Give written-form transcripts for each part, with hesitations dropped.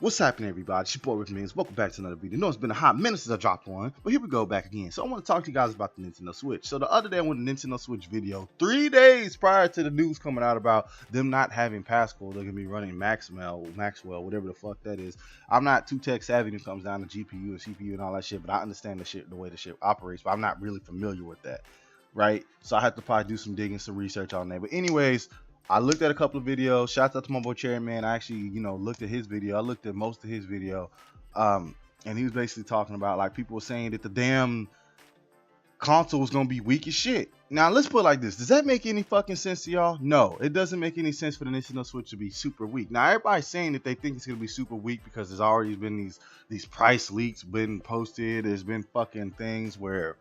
What's happening, everybody? It's your boy Rick Means. Welcome back to another video. I know it's been a hot minute since I dropped one, but here we go back again. So I want to talk to you guys about the Nintendo Switch. So the other day I went to the Nintendo Switch video 3 days prior to the news coming out about them not having Pascal. They're going to be running Maxwell, whatever the fuck that is. I'm not too tech savvy when it comes down to GPU and CPU and all that shit, but I understand the way the shit operates, but I'm not really familiar with that, right? So I have to probably do some digging, some research on that. But anyways, I looked at a couple of videos. Shout out to my boy Cherry Man. I actually, looked at his video. I looked at most of his video. And he was basically talking about, like, people were saying that the damn console was going to be weak as shit. Now, let's put it like this. Does that make any fucking sense to y'all? No, it doesn't make any sense for the Nintendo Switch to be super weak. Now, everybody's saying that they think it's going to be super weak because there's already been these price leaks been posted. There's been fucking things where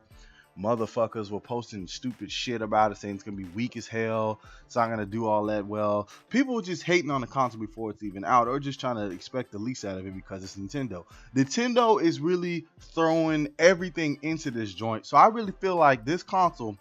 motherfuckers were posting stupid shit about it, saying it's gonna be weak as hell, it's not gonna do all that well. People were just hating on the console before it's even out, or just trying to expect the least out of it because it's Nintendo. Nintendo is really throwing everything into this joint, so I really feel like this console,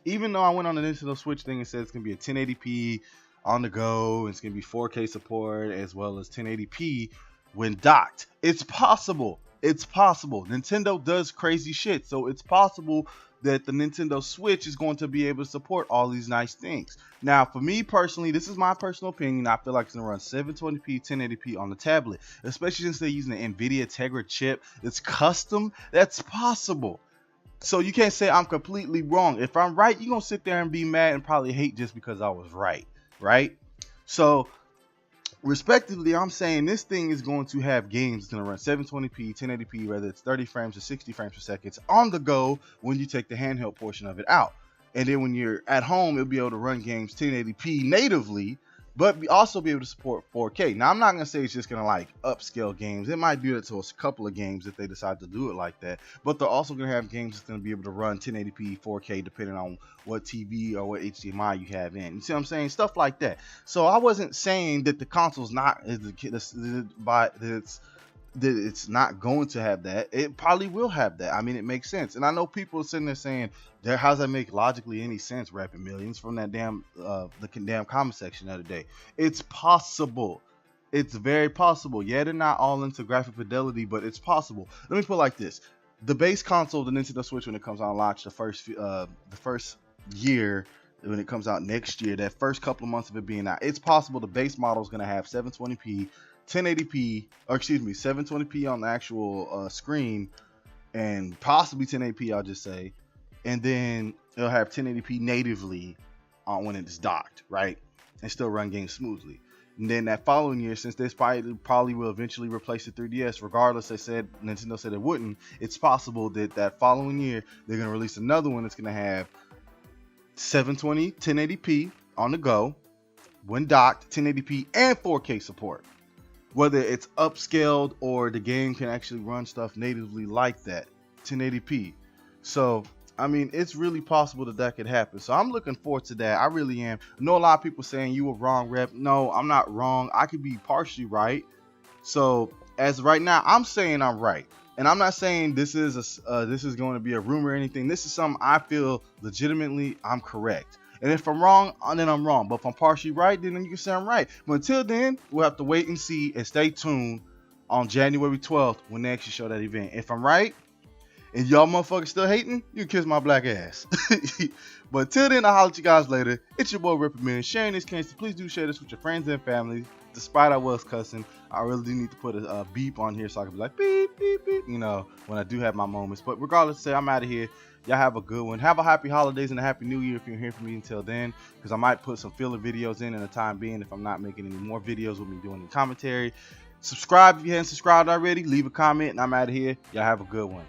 even though I went on the Nintendo Switch thing and said it's gonna be a 1080p on the go, and it's gonna be 4K support as well as 1080p when docked. It's possible. It's possible. Nintendo does crazy shit, so it's possible that the Nintendo Switch is going to be able to support all these nice things. Now, for me personally, this is my personal opinion. I feel like it's going to run 720p, 1080p on the tablet, especially since they're using the NVIDIA Tegra chip. It's custom. That's possible. So you can't say I'm completely wrong. If I'm right, you're going to sit there and be mad and probably hate just because I was right, right? So respectively, I'm saying this thing is going to have games that's going to run 720p, 1080p, whether it's 30 frames or 60 frames per second on the go when you take the handheld portion of it out. And then when you're at home, it'll be able to run games 1080p natively, but also be able to support 4K. Now, I'm not going to say it's just going to like upscale games. It might do that to a couple of games if they decide to do it like that. But they're also going to have games that's going to be able to run 1080p, 4K, depending on what TV or what HDMI you have in. You see what I'm saying? Stuff like that. So I wasn't saying that the console's not, that it's not going to have that. It probably will have that. I mean, it makes sense. And I know people are sitting there saying, how does that make logically any sense, Rapping Millions, from that damn comment section the other day? It's possible. It's very possible. Yeah, they're not all into graphic fidelity, but it's possible. Let me put it like this. The base console, the Nintendo Switch, when it comes out on launch, the first year, when it comes out next year, that first couple of months of it being out, it's possible the base model is going to have 720p, 1080p, or excuse me, 720p on the actual screen, and possibly 1080p, I'll just say, and then it'll have 1080p natively on when it's docked, right, and still run games smoothly. And then that following year, since this probably will eventually replace the 3DS, regardless, Nintendo said it wouldn't, it's possible that following year they're going to release another one that's going to have 720, 1080p on the go, when docked, 1080p and 4K support. Whether it's upscaled or the game can actually run stuff natively like that, 1080p. So, I mean, it's really possible that could happen. So I'm looking forward to that. I really am. I know a lot of people saying you were wrong, Rep. No, I'm not wrong. I could be partially right. So as right now, I'm saying I'm right. And I'm not saying this is going to be a rumor or anything. This is something I feel legitimately I'm correct. And if I'm wrong, then I'm wrong. But if I'm partially right, then you can say I'm right. But until then, we'll have to wait and see and stay tuned on January 12th when they actually show that event. If I'm right, and y'all motherfuckers still hating, you can kiss my black ass. But until then, I'll holler at you guys later. It's your boy Ripper Man sharing this case. Please do share this with your friends and family. Despite I was cussing, I really do need to put a beep on here so I can be like beep, beep, beep, when I do have my moments. But regardless, say I'm out of here. Y'all have a good one. Have a happy holidays and a happy new year if you're here from me until then, because I might put some filler videos in the time being if I'm not making any more videos with me doing the commentary. Subscribe if you haven't subscribed already. Leave a comment and I'm out of here. Y'all have a good one.